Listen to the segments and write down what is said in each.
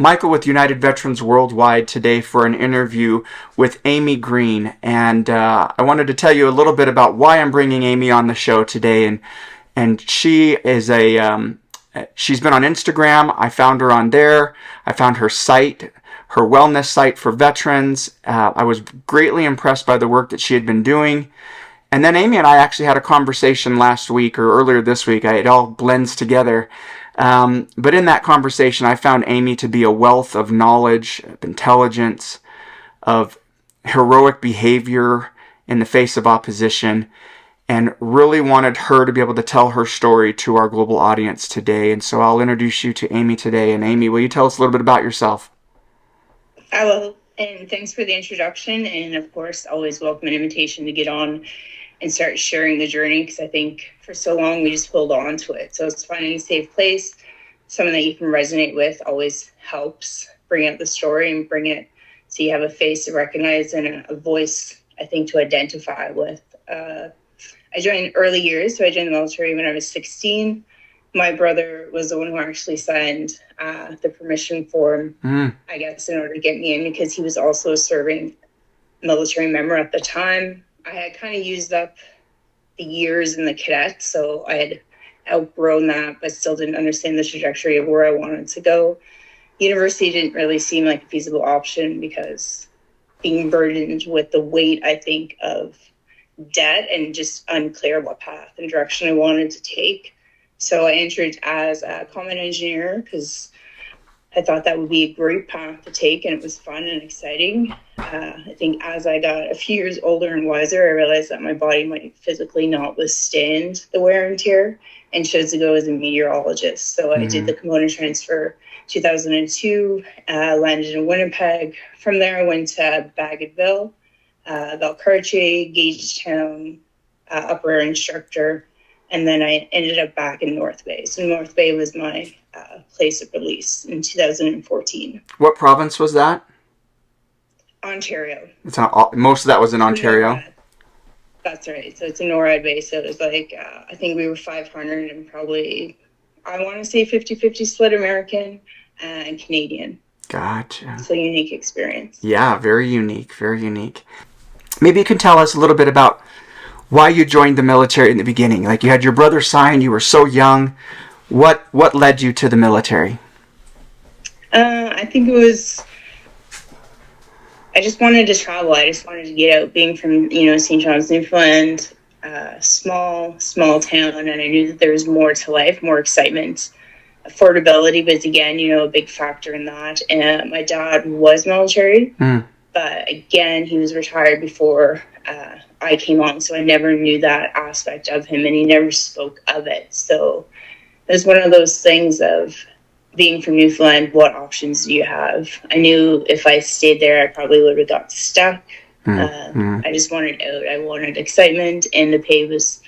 Michael with United Veterans Worldwide today for an interview with Amy Green. And I wanted to tell you a little bit about why I'm bringing Amy on the show today. And she is she's been on Instagram. I found her on there. I found her site, her wellness site for veterans. I was greatly impressed by the work that she had been doing. And then Amy and I actually had a conversation last week or earlier this week. It all blends together. But in that conversation, I found Amy to be a wealth of knowledge, of intelligence, of heroic behavior in the face of opposition, and really wanted her to be able to tell her story to our global audience today. And so I'll introduce you to Amy today. And Amy, will you tell us a little bit about yourself? I will. And thanks for the introduction. And of course, always welcome an invitation to get on and start sharing the journey, because I think for so long we just hold on to it. So it's finding a safe place, someone that you can resonate with always helps bring out the story and bring it so you have a face to recognize and a voice, I think, to identify with. I joined early years, so I joined the military when I was 16. My brother was the one who actually signed the permission form, I guess, in order to get me in, because he was also a serving military member at the time. I had kind of used up the years in the cadet, so I had outgrown that, but still didn't understand the trajectory of where I wanted to go. University didn't really seem like a feasible option because being burdened with the weight, I think, of debt and just unclear what path and direction I wanted to take. So I entered as a combat engineer because I thought that would be a great path to take, and it was fun and exciting. I think as I got a few years older and wiser, I realized that my body might physically not withstand the wear and tear, and chose to go as a meteorologist. So I did the component transfer 2002, landed in Winnipeg. From there, I went to Bagotville, Valcartier, Gagetown, upper air instructor, and then I ended up back in North Bay. So North Bay was my place of release in 2014. What province was that? Ontario. Most of that was in Ontario? NORAD. That's right. So it's a NORAD base. So it was like, I think we were 500 and probably, I want to say 50-50 split American and Canadian. Gotcha. So unique experience. Yeah, very unique, very unique. Maybe you can tell us a little bit about why you joined the military in the beginning. Like, you had your brother sign, you were so young. What led you to the military? I think it was, I just wanted to travel. I just wanted to get out, being from, St. John's, Newfoundland, small town. And I knew that there was more to life, more excitement. Affordability was, again, a big factor in that. And my dad was military, but again, he was retired before I came on. So I never knew that aspect of him, and he never spoke of it. So it was one of those things of being from Newfoundland, what options do you have? I knew if I stayed there, I probably would have got stuck. I just wanted out. I wanted excitement, and the pay was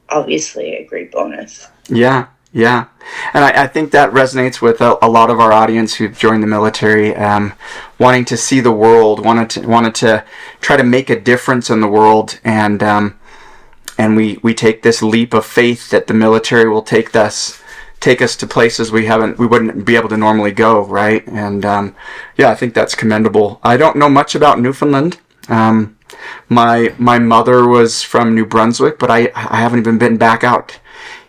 obviously a great bonus. Yeah. And I think that resonates with a lot of our audience who've joined the military, wanting to see the world, wanted to try to make a difference in the world, and we take this leap of faith that the military will take us to places we wouldn't be able to normally go, right? And I think that's commendable. I don't know much about Newfoundland. My mother was from New Brunswick, but I haven't even been back out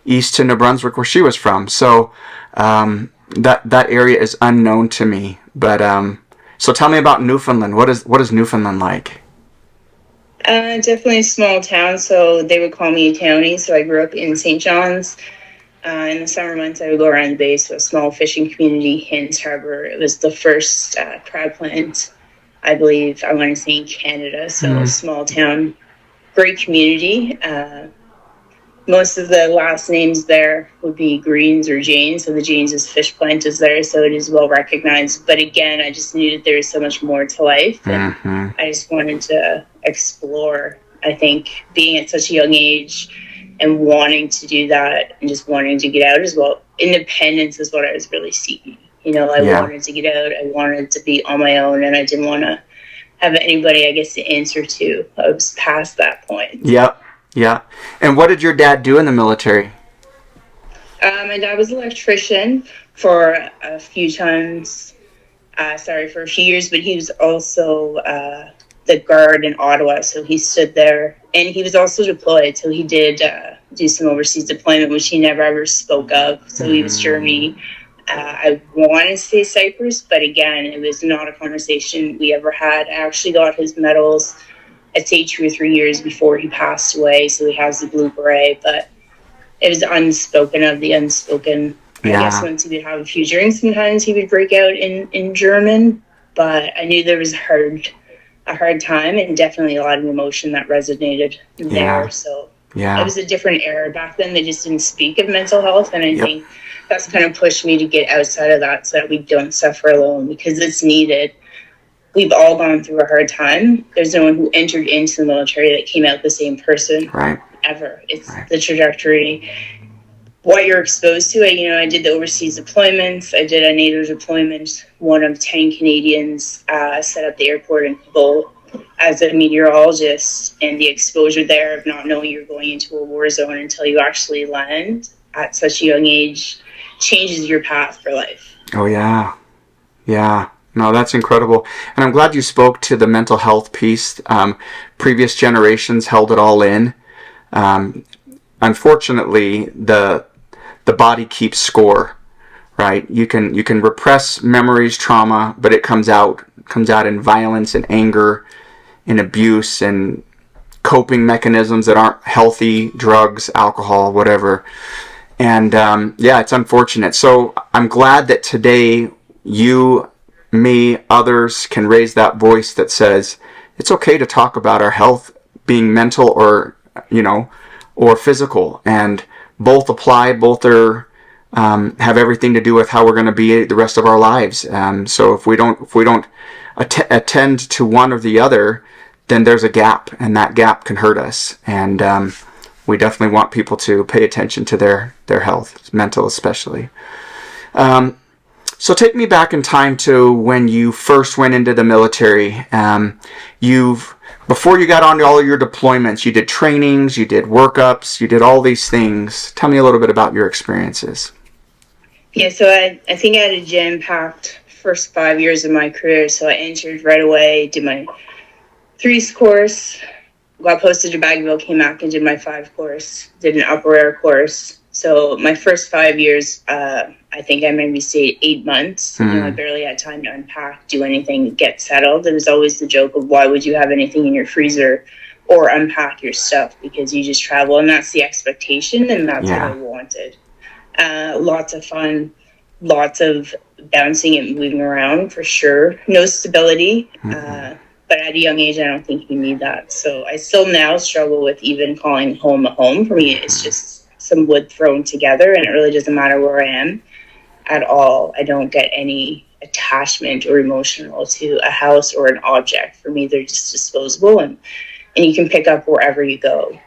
east to New Brunswick where she was from. So that area is unknown to me. But so tell me about Newfoundland. What is Newfoundland like? Definitely a small town, so they would call me a townie. So I grew up in St. John's. In the summer months, I would go around the bay, so a small fishing community, Hens Harbor. It was the first crab plant, I believe, I want to say, in Canada. So a small town, great community. Most of the last names there would be Greens or Janes. So the Janes' fish plant is there, so it is well recognized. But again, I just knew that there was so much more to life. And I just wanted to explore. I think being at such a young age and wanting to do that and just wanting to get out as well. Independence is what I was really seeking. I wanted to get out. I wanted to be on my own, and I didn't want to have anybody, I guess, to answer to. I was past that point. Yep. Yeah. And what did your dad do in the military? My dad was an electrician for a few times. for a few years, but he was also the guard in Ottawa. So he stood there, and he was also deployed. So he did do some overseas deployment, which he never ever spoke of. So he was Germany. I want to say Cyprus, but again, it was not a conversation we ever had. I actually got his medals, I'd say 2 or 3 years before he passed away. So he has the blue beret, but it was unspoken of the unspoken. Yeah. I guess once he would have a few drinks, sometimes he would break out in German. But I knew there was a hard time, and definitely a lot of emotion that resonated there. So it was a different era back then. They just didn't speak of mental health, and I think that's kind of pushed me to get outside of that so that we don't suffer alone, because it's needed. We've all gone through a hard time. There's no one who entered into the military that came out the same person. Right. Ever. It's the trajectory, what you're exposed to. I did the overseas deployments. I did a NATO deployment. One of 10 Canadians set up the airport in Kabul as a meteorologist, and the exposure there of not knowing you're going into a war zone until you actually land at such a young age changes your path for life. Oh, yeah. Yeah. No, that's incredible. And I'm glad you spoke to the mental health piece. Previous generations held it all in. Unfortunately, the body keeps score, right? You can repress memories, trauma, but it comes out in violence and anger, in abuse and coping mechanisms that aren't healthy, drugs, alcohol, whatever. And it's unfortunate. So I'm glad that today you, me, others can raise that voice that says it's okay to talk about our health being mental or physical, and both apply. Both are have everything to do with how we're going to be the rest of our lives. So if we don't attend to one or the other, then there's a gap, and that gap can hurt us. And we definitely want people to pay attention to their health, mental especially. So take me back in time to when you first went into the military. Before you got on to all of your deployments, you did trainings, you did workups, you did all these things. Tell me a little bit about your experiences. Yeah, so I think I had a jam-packed first 5 years of my career. So I entered right away, did my 3's course, got posted to Baggville, came back and did my 5 course, did an upper air course. So my first 5 years, I think I maybe stayed 8 months. I barely had time to unpack, do anything, get settled. It was always the joke of why would you have anything in your freezer or unpack your stuff, because you just travel, and that's the expectation, and that's what I wanted. Lots of fun, lots of bouncing and moving around for sure. No stability, but at a young age, I don't think you need that. So I still now struggle with even calling home a home. For me, it's just some wood thrown together, and it really doesn't matter where I am at all. I don't get any attachment or emotional to a house or an object. For me, they're just disposable, and you can pick up wherever you go.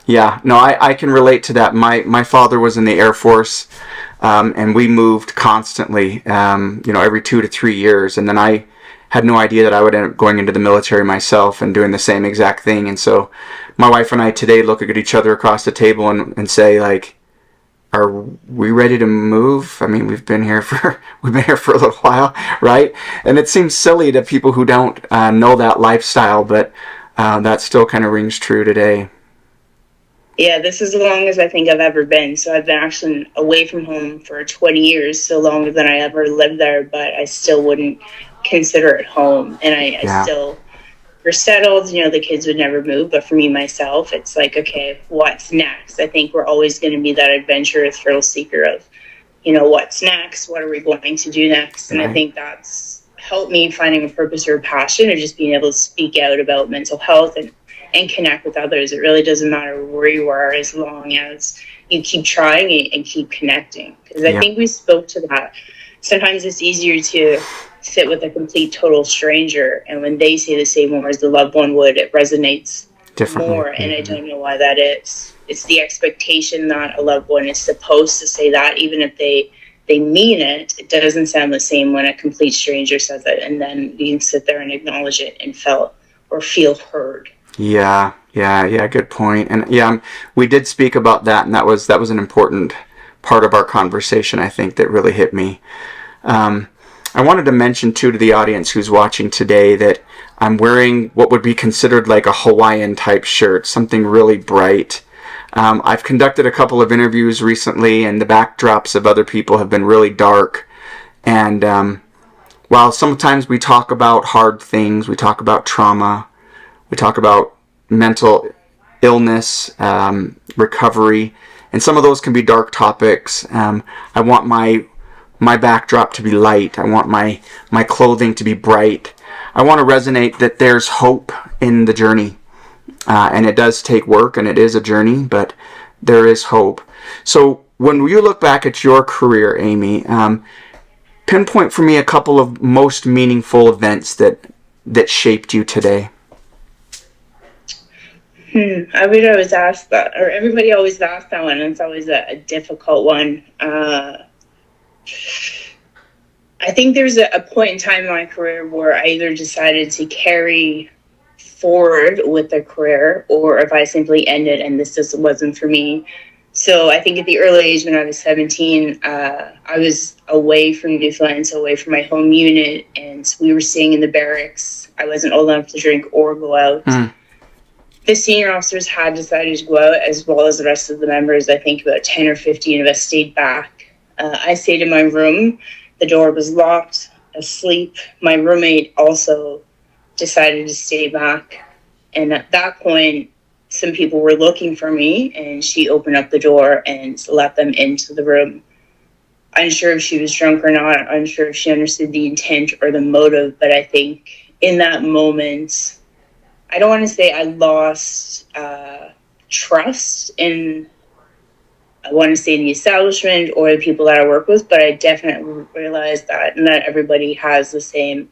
Yeah, no, I can relate to that. My father was in the Air Force, and we moved constantly, every 2 to 3 years. And then I had no idea that I would end up going into the military myself and doing the same exact thing. And so my wife and I today look at each other across the table and say, like, are we ready to move? I mean, we've been here for a little while, right? And it seems silly to people who don't know that lifestyle, but that still kind of rings true today. Yeah, this is the longest I think I've ever been. So I've been actually away from home for 20 years, so longer than I ever lived there, but I still wouldn't consider it home. And I still, we're settled, the kids would never move, but for me, myself, it's like, okay, what's next? I think we're always going to be that adventurous thrill seeker of, what's next? What are we going to do next? And I think that's helped me finding a purpose or a passion, or just being able to speak out about mental health and connect with others. It really doesn't matter where you are, as long as you keep trying and keep connecting. Because I think we spoke to that. Sometimes it's easier to sit with a complete total stranger, and when they say the same words the loved one would, it resonates more. And I don't know why that is. It's the expectation that a loved one is supposed to say that, even if they mean it. It doesn't sound the same when a complete stranger says it, and then you can sit there and acknowledge it and feel heard. Yeah, good point. And we did speak about that, and that was an important part of our conversation, I think, that really hit me. I wanted to mention too to the audience who's watching today that I'm wearing what would be considered like a Hawaiian type shirt, something really bright. I've conducted a couple of interviews recently, and the backdrops of other people have been really dark. And while sometimes we talk about hard things, we talk about trauma, we talk about mental illness, recovery, and some of those can be dark topics. I want my backdrop to be light. I want my clothing to be bright. I want to resonate that there's hope in the journey. And it does take work, and it is a journey, but there is hope. So when you look back at your career, Amy, pinpoint for me a couple of most meaningful events that shaped you today. I would always ask that, or everybody always asks that one, and it's always a difficult one. I think there's a point in time in my career where I either decided to carry forward with a career, or if I simply ended and this just wasn't for me. So I think at the early age when I was 17, I was away from Newfoundland, so away from my home unit, and we were staying in the barracks. I wasn't old enough to drink or go out. The senior officers had decided to go out, as well as the rest of the members. I think about 10 or 15 of us stayed back. I stayed in my room. The door was locked, asleep. My roommate also decided to stay back. And at that point, some people were looking for me, and she opened up the door and let them into the room. Unsure if she was drunk or not, unsure if she understood the intent or the motive, but I think in that moment, I don't want to say I lost trust in, I want to say, the establishment or the people that I work with, but I definitely realized that not everybody has the same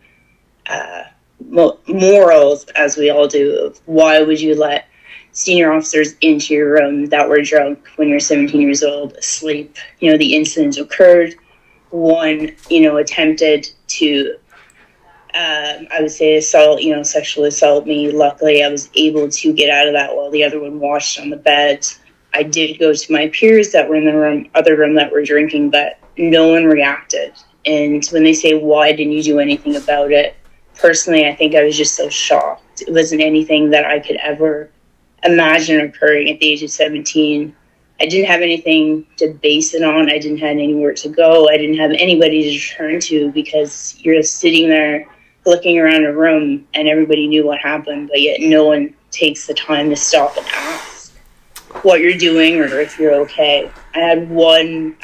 morals as we all do. Of why would you let senior officers into your room that were drunk when you're 17 years old, asleep? You know, the incidents occurred. One, attempted to I would say sexually assault me. Luckily, I was able to get out of that while the other one washed on the bed. I did go to my peers that were in the other room that were drinking, but no one reacted. And when they say, why didn't you do anything about it? Personally, I think I was just so shocked. It wasn't anything that I could ever imagine occurring at the age of 17. I didn't have anything to base it on. I didn't have anywhere to go. I didn't have anybody to turn to, because you're sitting there looking around a room and everybody knew what happened, but yet no one takes the time to stop and ask what you're doing or if you're okay. I had one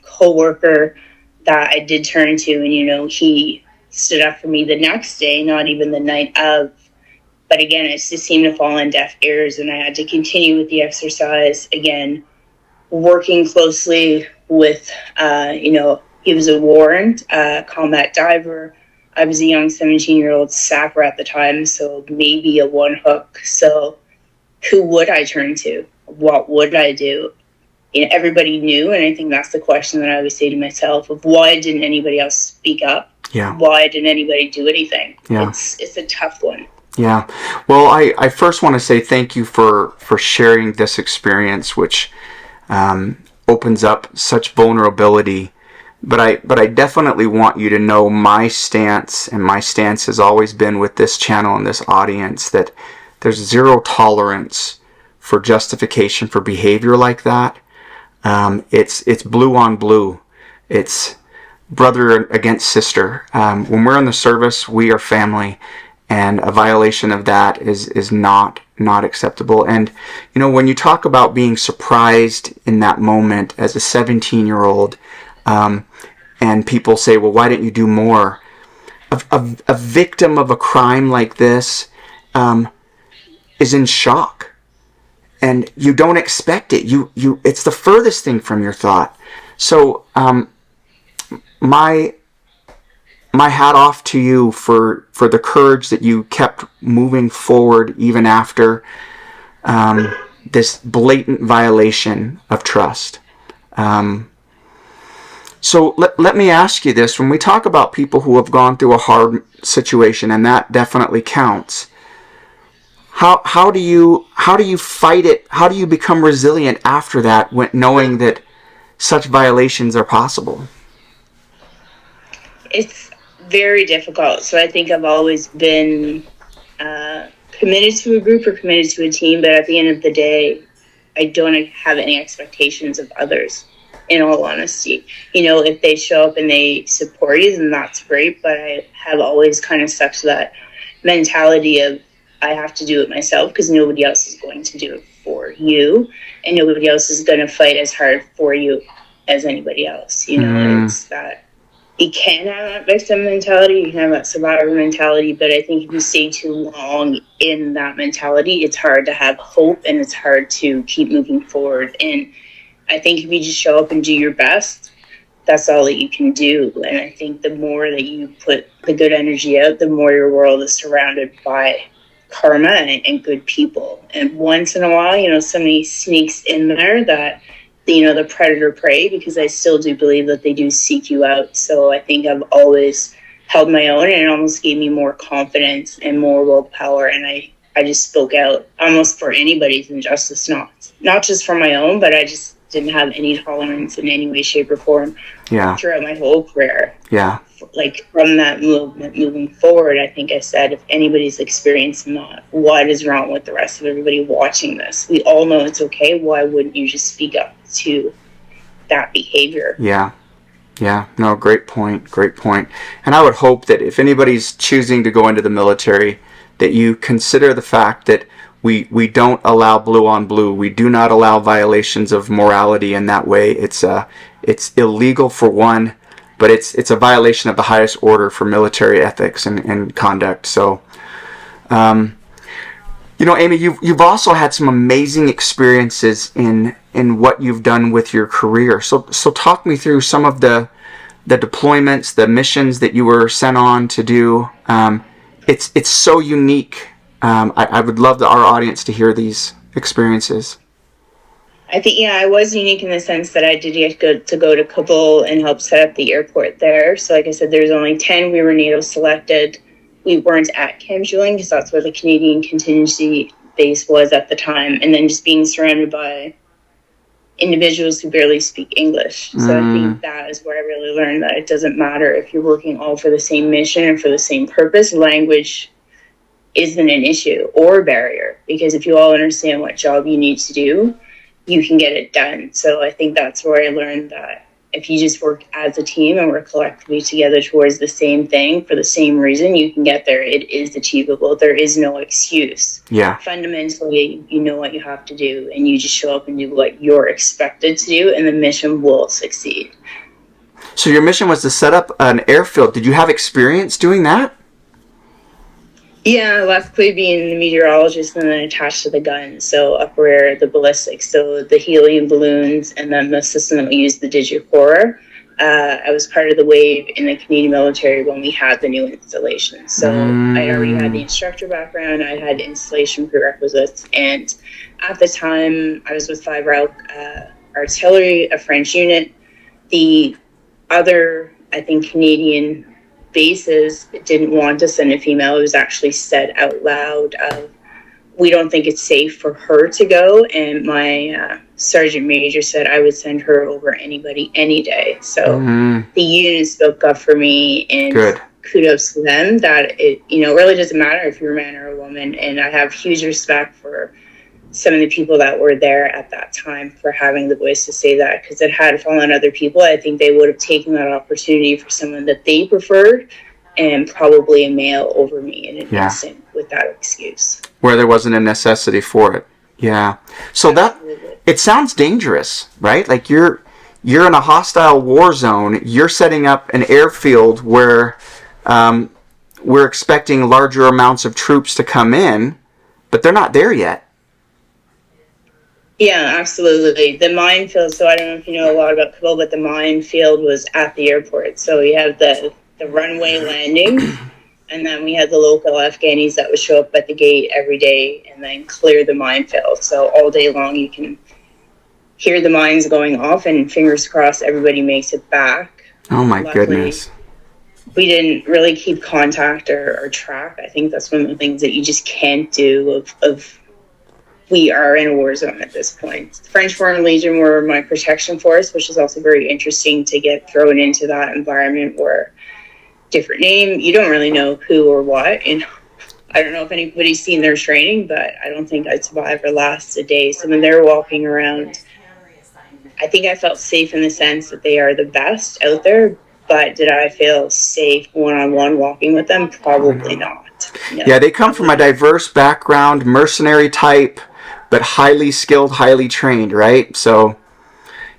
co-worker that I did turn to, and he stood up for me the next day, not even the night of. But again, it just seemed to fall on deaf ears, and I had to continue with the exercise. Again, working closely with, he was a warrant combat diver. I was a young 17-year-old sapper at the time, so maybe a one hook. So who would I turn to? What would I do? Everybody knew, and I think that's the question that I always say to myself, of why didn't anybody else speak up? Yeah. Why didn't anybody do anything? Yeah. It's a tough one. Yeah. Well, I first want to say thank you for sharing this experience, which opens up such vulnerability. But I definitely want you to know my stance, and my stance has always been with this channel and this audience, that there's zero tolerance for justification for behavior like that. It's blue on blue. It's brother against sister. When we're in the service, we are family, and a violation of that is not acceptable. And when you talk about being surprised in that moment as a 17-year-old, and people say, well, why didn't you do more? A victim of a crime like this is in shock, and you don't expect it. It's the furthest thing from your thought. So my hat off to you for the courage that you kept moving forward even after this blatant violation of trust. So let me ask you this. When we talk about people who have gone through a hard situation, and that definitely counts, how do you fight it? How do you become resilient after that, knowing that such violations are possible? It's very difficult. So I think I've always been committed to a group or committed to a team, but at the end of the day, I don't have any expectations of others, in all honesty. You know, if they show up and they support you, then that's great, but I have always kind of stuck to that mentality of I have to do it myself because nobody else is going to do it for you, and nobody else is going to fight as hard for you as anybody else. You know, it's that you can have that victim mentality, you can have that survivor mentality, but I think if you stay too long in that mentality, it's hard to have hope and it's hard to keep moving forward. And I think if you just show up and do your best, that's all that you can do. And I think the more that you put the good energy out, the more your world is surrounded by karma and good people. And once in a while, you know, somebody sneaks in there that, you know, the predator prey, because I still do believe that they do seek you out. So I think I've always held my own, and it almost gave me more confidence and more willpower. And I just spoke out almost for anybody's injustice, not just for my own, but I just didn't have any tolerance in any way, shape, or form throughout my whole career. Yeah. Like from that movement moving forward, I think I said, if anybody's experiencing that, what is wrong with the rest of everybody watching this? We all know it's okay. Why wouldn't you just speak up to that behavior? Yeah. Yeah. No, great point. Great point. And I would hope that if anybody's choosing to go into the military, that you consider the fact that we don't allow blue on blue. We do not allow violations of morality in that way. It's illegal for one, but it's a violation of the highest order for military ethics and conduct. So, you know, Amy, you've also had some amazing experiences in what you've done with your career. So talk me through some of the deployments, the missions that you were sent on to do. It's so unique. I would love our audience to hear these experiences. I think, yeah, I was unique in the sense that I did get to go to Kabul and help set up the airport there. So like I said, there's only 10. We were NATO selected. We weren't at Camp Julian because that's where the Canadian contingency base was at the time. And then just being surrounded by individuals who barely speak English. So I think that is where I really learned that it doesn't matter if you're working all for the same mission and for the same purpose. Language isn't an issue or a barrier, because if you all understand what job you need to do, you can get it done. So I think that's where I learned that if you just work as a team and work collectively together towards the same thing for the same reason, you can get there. It is achievable. There is no excuse. Yeah. Fundamentally, you know what you have to do, and you just show up and do what you're expected to do, and the mission will succeed. So your mission was to set up an airfield. Did you have experience doing that? Yeah, luckily being the meteorologist and then attached to the gun, so up where the ballistics, so the helium balloons, and then the system that we use, the Digicora. I was part of the wave in the Canadian military when we had the new installation. So I already had the instructor background, I had installation prerequisites, and at the time I was with 5 Artillery, a French unit. The other, I think, Canadian bases didn't want to send a female. It was actually said out loud of, we don't think it's safe for her to go, and my sergeant major said I would send her over anybody any day. So the unit spoke up for me, and kudos to them that it, you know, really doesn't matter if you're a man or a woman. And I have huge respect for some of the people that were there at that time for having the voice to say that, because it had fallen on other people. I think they would have taken that opportunity for someone that they preferred, and probably a male over me in an instant with that excuse. Where there wasn't a necessity for it. Yeah. So Absolutely. That, it sounds dangerous, right? Like you're in a hostile war zone. You're setting up an airfield where we're expecting larger amounts of troops to come in, but they're not there yet. Yeah, absolutely. The minefield, so I don't know if you know a lot about Kabul, but the minefield was at the airport. So we have the runway landing, and then we had the local Afghanis that would show up at the gate every day and then clear the minefield. So all day long you can hear the mines going off, and fingers crossed everybody makes it back. Oh my goodness. We didn't really keep contact or track. I think that's one of the things that you just can't do of we are in a war zone at this point. The French Foreign Legion were my protection force, which is also very interesting to get thrown into that environment where different name. You don't really know who or what. And I don't know if anybody's seen their training, but I don't think I'd survive or last a day. So when they're walking around, I think I felt safe in the sense that they are the best out there. But did I feel safe one-on-one walking with them? Probably not. No, yeah, they come from a diverse background, mercenary type, but highly skilled, highly trained, right? So,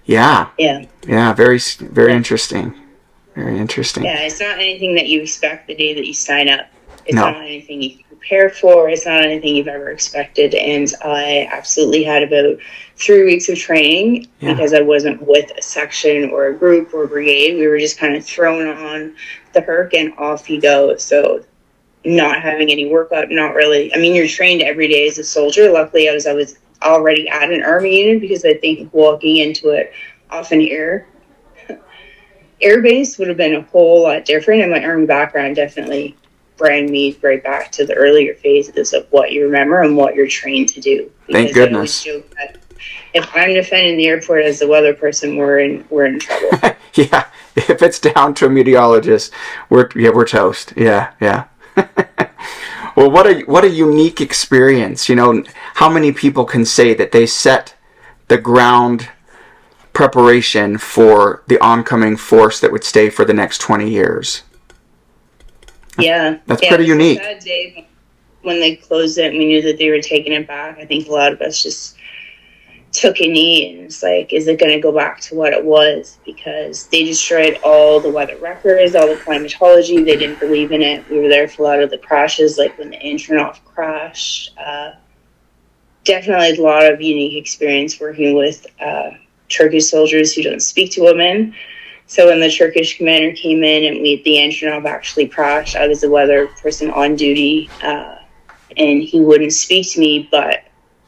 yeah, very, very interesting. Very interesting. Yeah, it's not anything that you expect the day that you sign up. It's No. not anything you prepare for. It's not anything you've ever expected. And I absolutely had about 3 weeks of training because I wasn't with a section or a group or a brigade. We were just kind of thrown on the herc and off you go. So not having any workup, not really. I mean, you're trained every day as a soldier. Luckily, I was already at an army unit, because I think walking into it off an air base would have been a whole lot different. And my army background definitely bring me right back to the earlier phases of what you remember and what you're trained to do. Thank goodness. I always joke that if I'm defending the airport as the weather person, we're in trouble. Yeah, if it's down to a meteorologist, we're toast. Yeah. Well, what a unique experience. You know, how many people can say that they set the ground preparation for the oncoming force that would stay for the next 20 years? Yeah. That's pretty unique. That day when they closed it and we knew that they were taking it back, I think a lot of us just took a knee, and it's like, is it going to go back to what it was? Because they destroyed all the weather records, all the climatology. They didn't believe in it. We were there for a lot of the crashes, like when the Antonov crashed. Definitely a lot of unique experience working with Turkish soldiers who don't speak to women. So when the Turkish commander came in and the Antonov actually crashed, I was the weather person on duty, and he wouldn't speak to me, but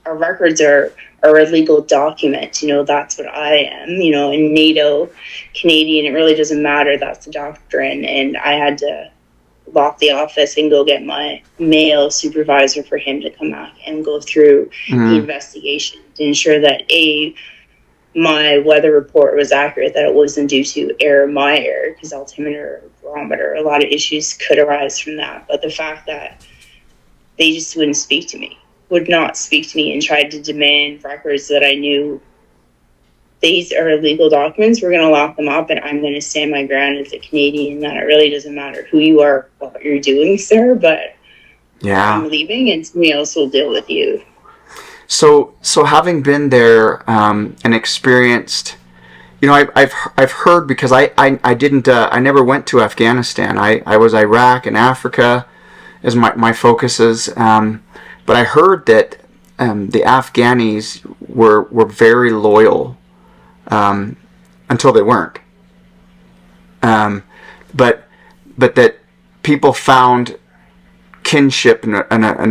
our records are a legal document. You know, that's what I am. You know, in NATO, Canadian, it really doesn't matter. That's the doctrine. And I had to lock the office and go get my male supervisor for him to come back and go through the investigation to ensure that my weather report was accurate, that it wasn't due to my error, because altimeter, barometer, a lot of issues could arise from that. But the fact that they just would not speak to me and tried to demand records that I knew these are legal documents, we're going to lock them up, and I'm going to stand my ground as a Canadian that it really doesn't matter who you are, what you're doing, sir, but I'm leaving and somebody else will deal with you. So having been there and experienced, you know, I've heard, because I didn't I never went to Afghanistan. I was Iraq and Africa as my focuses, but I heard that the Afghanis were very loyal until they weren't. But that people found kinship and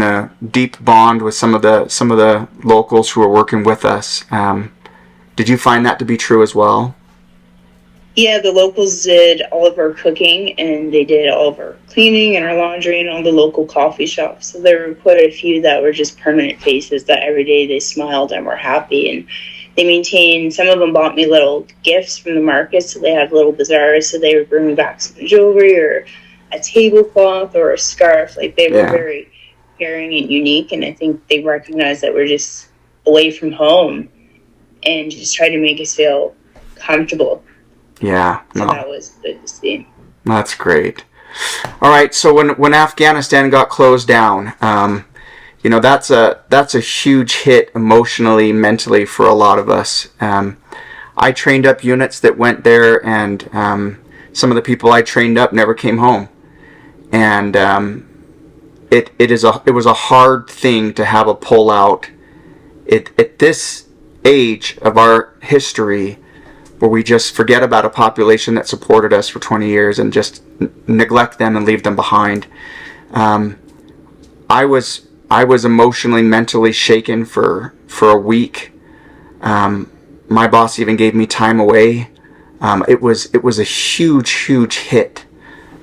a deep bond with some of the locals who were working with us. Did you find that to be true as well? Yeah, the locals did all of our cooking, and they did all of our cleaning and our laundry and all the local coffee shops. So there were quite a few that were just permanent faces that every day they smiled and were happy. And they maintained, some of them bought me little gifts from the market, so they had little bazaars, so they would bring me back some jewelry or a tablecloth or a scarf. Like, they were very caring and unique, and I think they recognized that we're just away from home and just tried to make us feel comfortable. Yeah. So that was good to see. That's great. All right, so when Afghanistan got closed down, you know, that's a huge hit emotionally, mentally for a lot of us. I trained up units that went there, and some of the people I trained up never came home. And it was a hard thing to have a pullout at this age of our history, where we just forget about a population that supported us for 20 years and just neglect them and leave them behind. I was emotionally, mentally shaken for a week. My boss even gave me time away. It was a huge hit.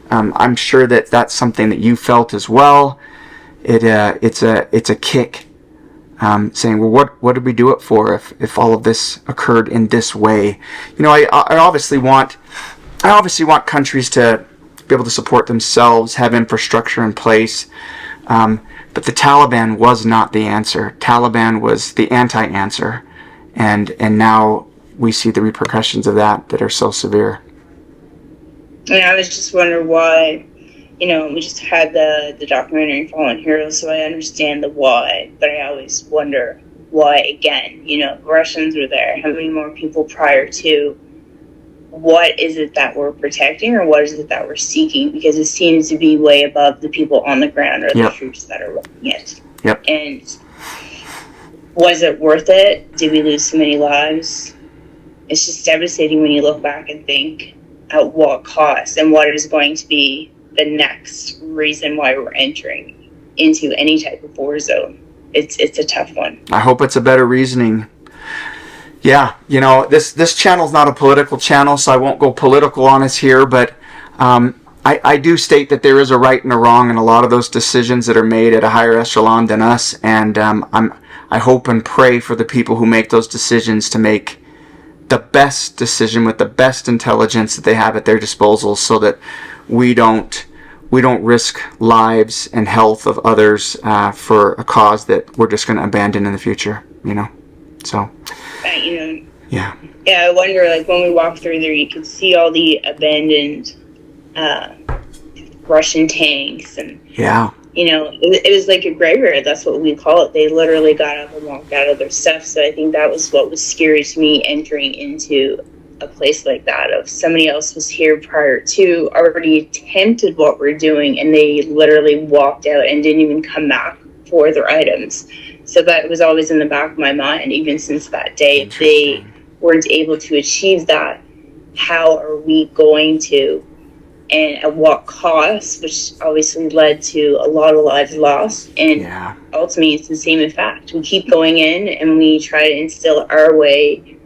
I'm sure that's something that you felt as well. It's a kick. Saying, well, what did we do it for if all of this occurred in this way? You know, I obviously want countries to be able to support themselves, have infrastructure in place. But the Taliban was not the answer. Taliban was the anti-answer. And now we see the repercussions of that are so severe. And I was just wondering why, we just had the documentary Fallen Heroes, so I understand the why, but I always wonder why again. Russians were there. How many more people prior to? What is it that we're protecting, or what is it that we're seeking? Because it seems to be way above the people on the ground or the troops that are running it. Yep. And was it worth it? Did we lose so many lives? It's just devastating when you look back and think at what cost and what is going to be the next reason why we're entering into any type of war zone. It's a tough one. I hope it's a better reasoning. Yeah, this channel's not a political channel, so I won't go political on us here, but I do state that there is a right and a wrong in a lot of those decisions that are made at a higher echelon than us, and I hope and pray for the people who make those decisions to make the best decision with the best intelligence that they have at their disposal, so that we don't risk lives and health of others for a cause that we're just going to abandon in the future, so. Yeah. Yeah, I wonder, when we walked through there, you could see all the abandoned Russian tanks, and it was like a graveyard. That's what we call it. They literally got up and walked out of their stuff. So I think that was what was scary to me, entering into a place like that. Of somebody else was here prior to, already attempted what we're doing, and they literally walked out and didn't even come back for their items. So that was always in the back of my mind, even since that day. If they weren't able to achieve that, how are we going to, and at what cost, which obviously led to a lot of lives lost. And ultimately, it's the same effect. We keep going in and we try to instill our way,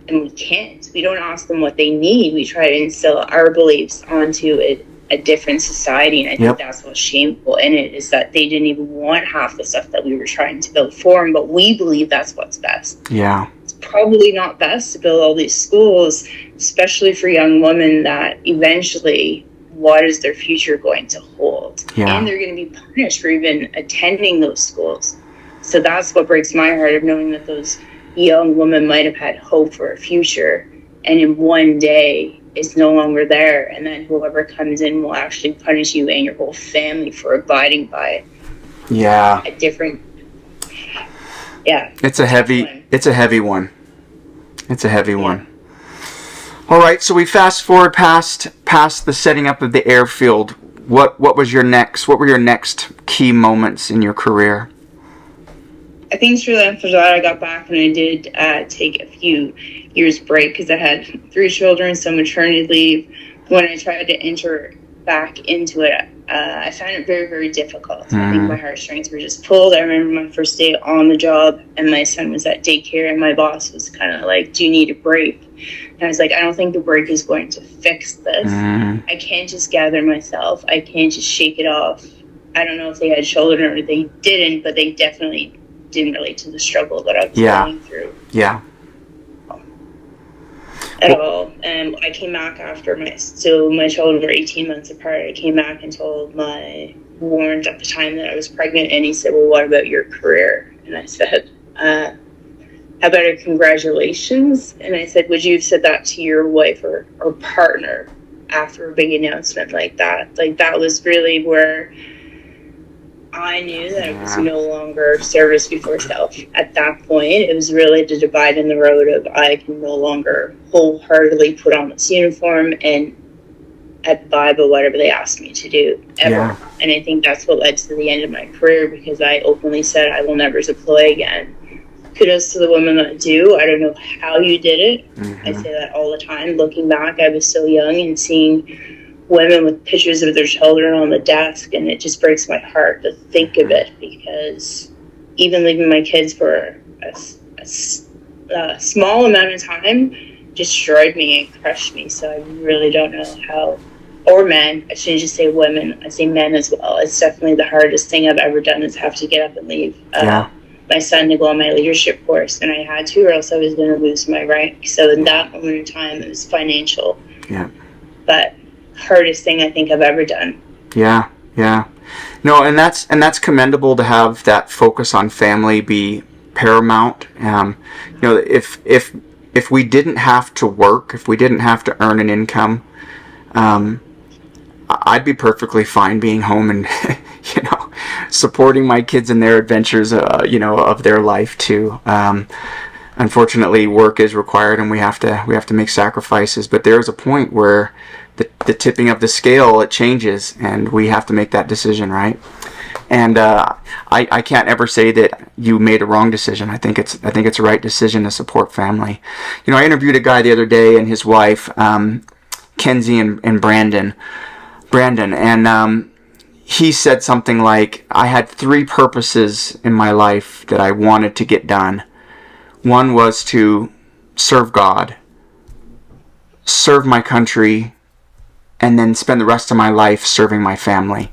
and we can't. We don't ask them what they need. We try to instill our beliefs onto a different society, and I think that's what's shameful in it, is that they didn't even want half the stuff that we were trying to build for them, but we believe that's what's best. Yeah. It's probably not best to build all these schools, especially for young women, that eventually, what is their future going to hold? Yeah. And they're going to be punished for even attending those schools. So that's what breaks my heart, of knowing that those young women might have had hope for a future, and in one day is no longer there, and then whoever comes in will actually punish you and your whole family for abiding by a different it's a heavy one. All right, so we fast forward past the setting up of the airfield. What were your next key moments in your career? I think shortly after that, I got back, and I did take a few years break because I had 3 children, so maternity leave. When I tried to enter back into it, I found it very, very difficult. I think my heartstrings were just pulled. I remember my first day on the job, and my son was at daycare, and my boss was kind of like, "Do you need a break?" And I was like, "I don't think the break is going to fix this. I can't just gather myself. I can't just shake it off." I don't know if they had children or they didn't, but they definitely didn't relate to the struggle that I was going through. Yeah. At all. And I came back after my children were 18 months apart. I came back and told my warrant at the time that I was pregnant, and he said, "Well, what about your career?" And I said, "How about a congratulations?" And I said, "Would you have said that to your wife or partner after a big announcement like that?" Like, that was really where I knew that it was no longer service before self. At that point, it was really the divide in the road of, I can no longer wholeheartedly put on this uniform and abide by whatever they asked me to do, ever. Yeah. And I think that's what led to the end of my career, because I openly said I will never deploy again. Kudos to the women that do. I don't know how you did it. I say that all the time. Looking back, I was so young, and seeing women with pictures of their children on the desk, and it just breaks my heart to think of it, because even leaving my kids for a small amount of time destroyed me and crushed me. So I really don't know how, or men, I shouldn't just say women, I say men as well. It's definitely the hardest thing I've ever done, is have to get up and leave my son to go on my leadership course, and I had to, or else I was going to lose my rank. So in that moment in time, it was financial. But hardest thing I think I've ever done. Yeah, yeah. No, and that's commendable to have that focus on family be paramount. If we didn't have to work, if we didn't have to earn an income, um, I'd be perfectly fine being home and supporting my kids in their adventures, of their life too. Unfortunately, work is required, and we have to make sacrifices. But there's a point where the tipping of the scale, it changes, and we have to make that decision, right? And I can't ever say that you made a wrong decision. I think it's a right decision to support family. I interviewed a guy the other day and his wife, Kenzie and Brandon, and he said something like, I had 3 purposes in my life that I wanted to get done. One was to serve God, serve my country, and then spend the rest of my life serving my family.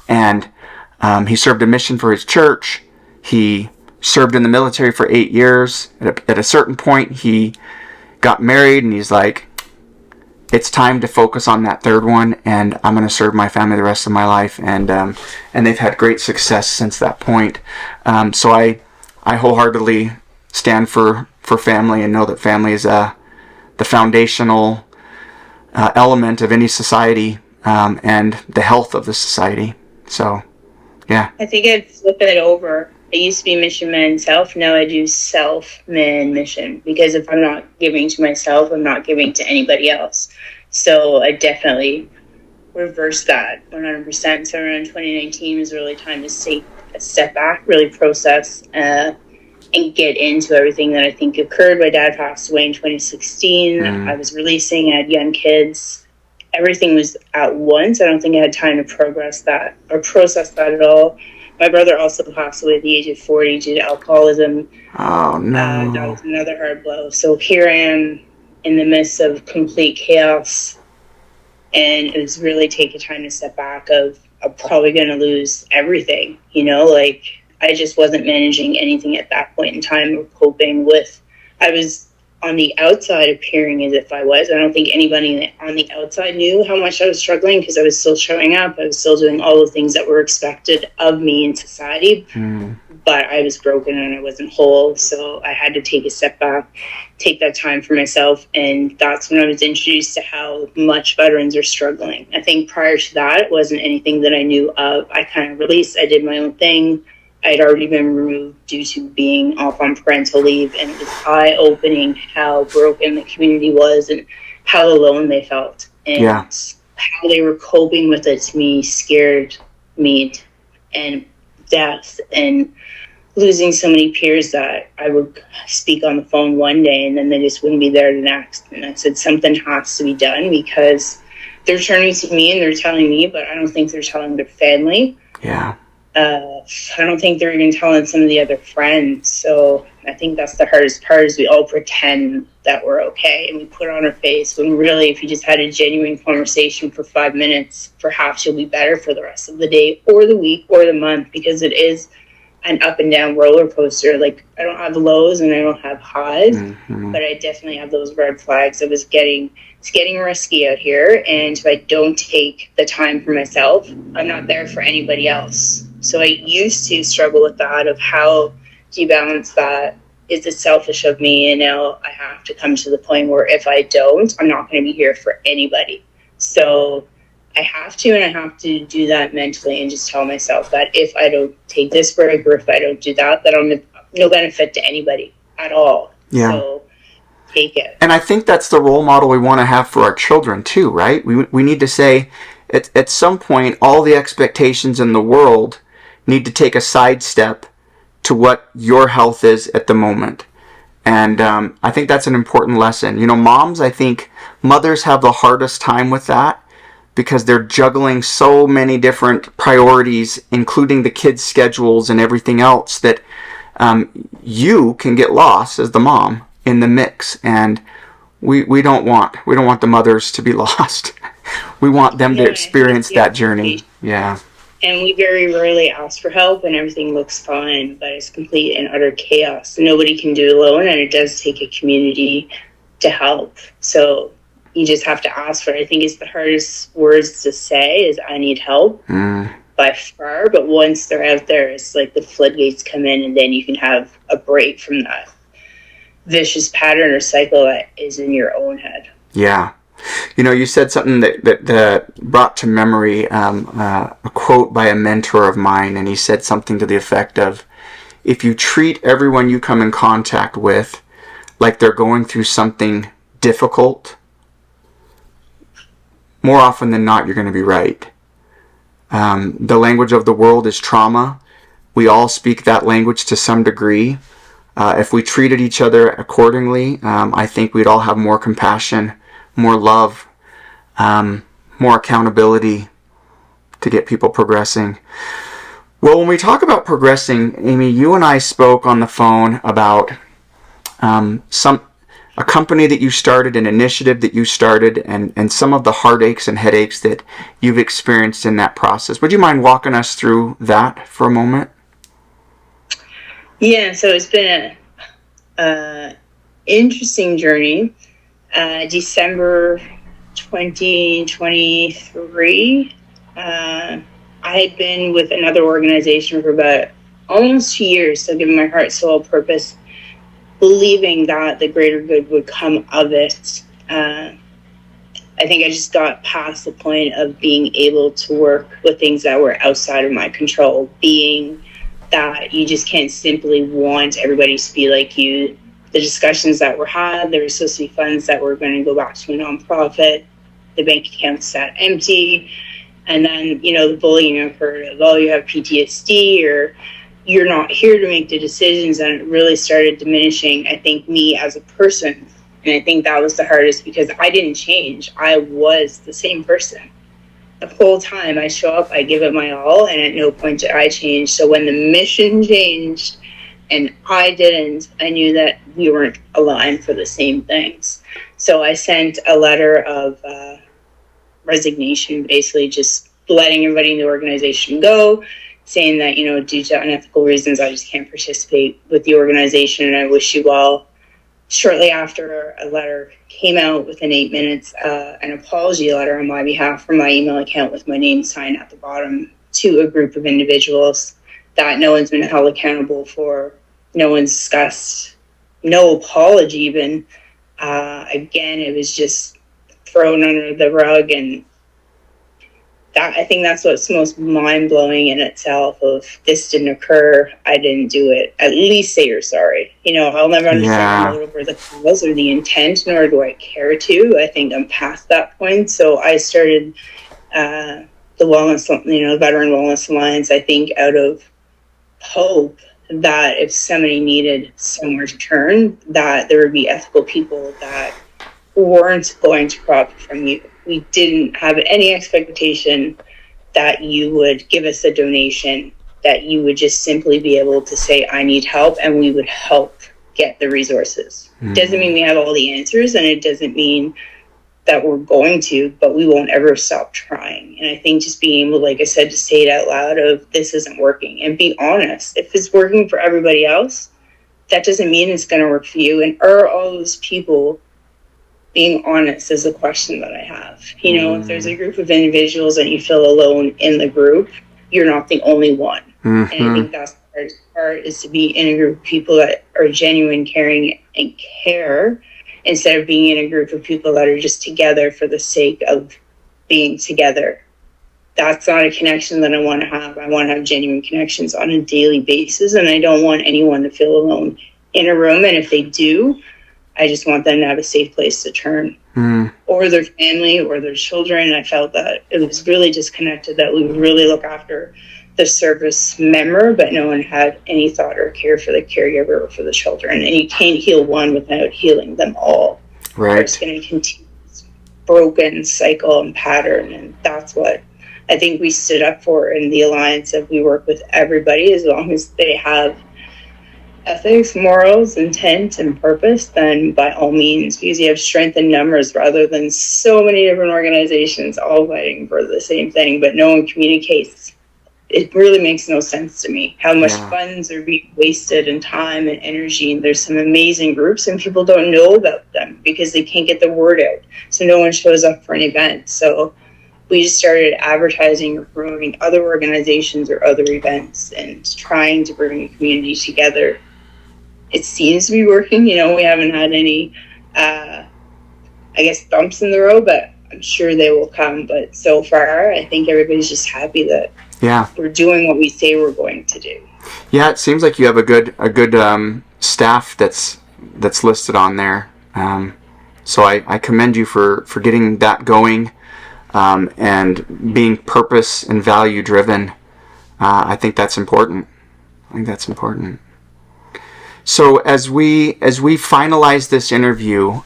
And he served a mission for his church. He served in the military for 8 years. At a certain point, he got married, and he's like, it's time to focus on that 3rd one, and I'm going to serve my family the rest of my life. And they've had great success since that point. So I wholeheartedly stand for family and know that family is the foundational element of any society, and the health of the society. So, yeah. I think I'd flip it over. I used to be mission man self. Now I do self man mission, because if I'm not giving to myself, I'm not giving to anybody else. So I definitely reversed that 100%. So around 2019 was really time to take a step back, really process, and get into everything that I think occurred. My dad passed away in 2016. I was releasing, I had young kids. Everything was at once. I don't think I had time to progress that or process that at all. My brother also passed away at the age of 40 due to alcoholism. Oh, no. That was another hard blow. So here I am in the midst of complete chaos. And it was really taking time to step back of, I'm probably going to lose everything, I just wasn't managing anything at that point in time or coping with. I was on the outside appearing as if I was. I don't think anybody on the outside knew how much I was struggling, because I was still showing up. I was still doing all the things that were expected of me in society. But I was broken and I wasn't whole. So I had to take a step back, take that time for myself. And that's when I was introduced to how much veterans are struggling. I think prior to that, it wasn't anything that I knew of. I kind of released. I did my own thing. I'd already been removed due to being off on parental leave, and it was eye-opening how broken the community was and how alone they felt. And how they were coping with it, to me, scared me, and death, and losing so many peers that I would speak on the phone one day and then they just wouldn't be there the next. And I said, something has to be done, because they're turning to me and they're telling me, but I don't think they're telling their family. Yeah. I don't think they're even telling some of the other friends. So I think that's the hardest part, is we all pretend that we're okay and we put on our face, when really, if you just had a genuine conversation for 5 minutes, perhaps you'll be better for the rest of the day or the week or the month, because it is an up and down roller coaster. Like, I don't have lows and I don't have highs, but I definitely have those red flags. It's getting risky out here, and if I don't take the time for myself, I'm not there for anybody else. So I used to struggle with that, of how do you balance that? Is it selfish of me? And now I have to come to the point where if I don't, I'm not going to be here for anybody. So I have to, and I have to do that mentally and just tell myself that if I don't take this break, or if I don't do that, that I'm no benefit to anybody at all. Yeah. So take it. And I think that's the role model we want to have for our children too, right? We need to say, at some point, all the expectations in the world need to take a sidestep to what your health is at the moment. And I think that's an important lesson. Moms, I think mothers have the hardest time with that, because they're juggling so many different priorities, including the kids' schedules and everything else, that you can get lost as the mom in the mix. And we don't want the mothers to be lost. We want them to experience that journey. Yeah. And we very rarely ask for help, and everything looks fine, but it's complete and utter chaos. Nobody can do it alone, and it does take a community to help. So you just have to ask for it. I think it's the hardest words to say is I need help by far. But once they're out there, it's like the floodgates come in, and then you can have a break from that vicious pattern or cycle that is in your own head. Yeah. You know, you said something that brought to memory a quote by a mentor of mine, and he said something to the effect of, if you treat everyone you come in contact with like they're going through something difficult, more often than not, you're going to be right. The language of the world is trauma. We all speak that language to some degree. If we treated each other accordingly, I think we'd all have more compassion, more love, more accountability to get people progressing. Well, when we talk about progressing, Amy, you and I spoke on the phone about a company that you started, an initiative that you started, and some of the heartaches and headaches that you've experienced in that process. Would you mind walking us through that for a moment? Yeah, so it's been a interesting journey. December 2023, I had been with another organization for about almost 2 years, so giving my heart, soul, purpose, believing that the greater good would come of it. I think I just got past the point of being able to work with things that were outside of my control, being that you just can't simply want everybody to be like you. The discussions that were had, there were supposed to be funds that were going to go back to a nonprofit. The bank account sat empty. And then, the bullying occurred of, oh, you have PTSD, or you're not here to make the decisions. And it really started diminishing, I think, me as a person. And I think that was the hardest, because I didn't change. I was the same person. The whole time I show up, I give it my all, and at no point did I change. So when the mission changed and I didn't, I knew that we weren't aligned for the same things. So I sent a letter of resignation, basically just letting everybody in the organization go, saying that, due to unethical reasons, I just can't participate with the organization, and I wish you well. Shortly after, a letter came out within 8 minutes, an apology letter on my behalf from my email account with my name signed at the bottom to a group of individuals that no one's been held accountable for, no one's discussed, no apology even. Again, it was just thrown under the rug, and I think that's what's most mind-blowing in itself. Of this didn't occur, I didn't do it, at least say you're sorry. I'll never understand the motive or the cause or the intent, nor do I care to. I think I'm past that point. So I started the wellness, Veteran Wellness Alliance, I think out of hope that if somebody needed somewhere to turn, that there would be ethical people that weren't going to profit from you. We didn't have any expectation that you would give us a donation, that you would just simply be able to say, I need help, and we would help get the resources. Mm-hmm. Doesn't mean we have all the answers, and it doesn't mean that we're going to, but we won't ever stop trying. And I think just being able, like I said, to say it out loud of this isn't working, and be honest. If it's working for everybody else, that doesn't mean it's going to work for you. And are all those people being honest is a question that I have. If there's a group of individuals and you feel alone in the group, you're not the only one. Mm-hmm. And I think that's the hardest part, is to be in a group of people that are genuine, caring, and care, instead of being in a group of people that are just together for the sake of being together. That's not a connection that I want to have. I want to have genuine connections on a daily basis, and I don't want anyone to feel alone in a room. And if they do, I just want them to have a safe place to turn, or their family or their children. I felt that it was really disconnected, that we would really look after the service member, but no one had any thought or care for the caregiver or for the children. And you can't heal one without healing them all. Right. It's going to continue this broken cycle and pattern. And that's what I think we stood up for in the Alliance, of we work with everybody as long as they have ethics, morals, intent, and purpose, then by all means, because you have strength in numbers rather than so many different organizations all fighting for the same thing, but no one communicates it really makes no sense to me how much Yeah. funds are being wasted and time and energy. And there's some amazing groups and people don't know about them because they can't get the word out. So no one shows up for an event. So we just started advertising or promoting other organizations or other events and trying to bring the community together. It seems to be working. You know, we haven't had any, bumps in the road, but I'm sure they will come. But so far, I think everybody's just happy that we're doing what we say we're going to do. Yeah, it seems like you have a good staff that's listed on there. So I commend you for getting that going. And being purpose and value driven. I think that's important. So as we finalize this interview,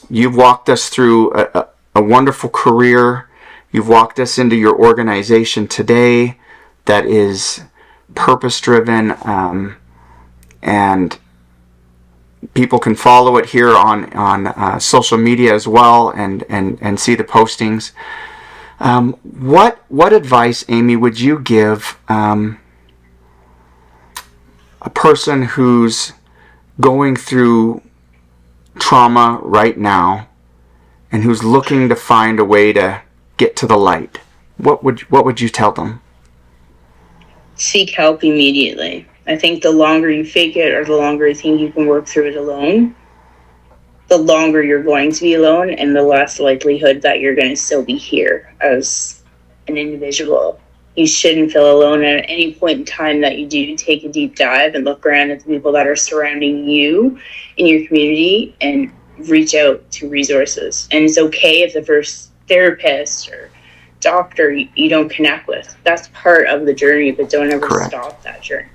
you've walked us through a wonderful career. You've walked us into your organization today that is purpose driven, and people can follow it here on social media as well and see the postings. What advice, Amy, would you give a person who's going through trauma right now and who's looking to find a way to get to the light? What would you tell them? Seek help immediately. I think the longer you fake it or the longer you think you can work through it alone, the longer you're going to be alone and the less likelihood that you're going to still be here as an individual. You shouldn't feel alone at any point in time that you do take a deep dive and look around at the people that are surrounding you in your community and reach out to resources. And it's okay if the first therapist or doctor you don't connect with. That's part of the journey, but don't ever stop that journey.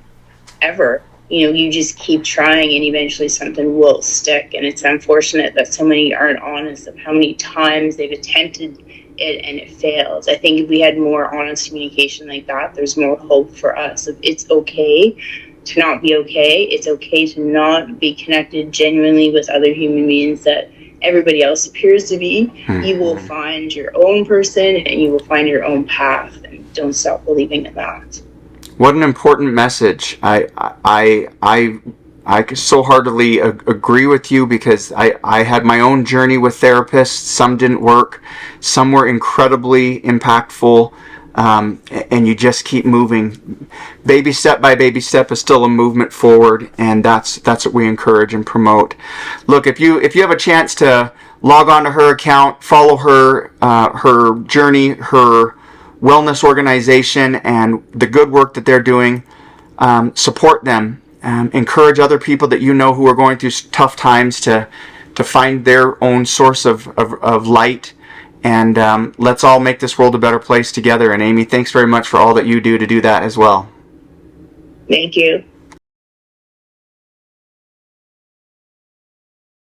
Ever. You know, you just keep trying and eventually something will stick. And it's unfortunate that so many aren't honest of how many times they've attempted it and it fails. I think if we had more honest communication like that, there's more hope for us. If it's okay to not be okay, it's okay to not be connected genuinely with other human beings that everybody else appears to be. Mm-hmm. You will find your own person and you will find your own path, and don't stop believing in that. What an important message. I so heartily agree with you because I had my own journey with therapists. Some didn't work. Some were incredibly impactful. And you just keep moving. Baby step by baby step is still a movement forward, and that's what we encourage and promote. Look, if you have a chance to log on to her account, follow her her journey, her wellness organization, and the good work that they're doing, support them. Encourage other people that you know who are going through tough times to find their own source of light. And let's all make this world a better place together. And Amy, thanks very much for all that you do to do that as well. Thank you.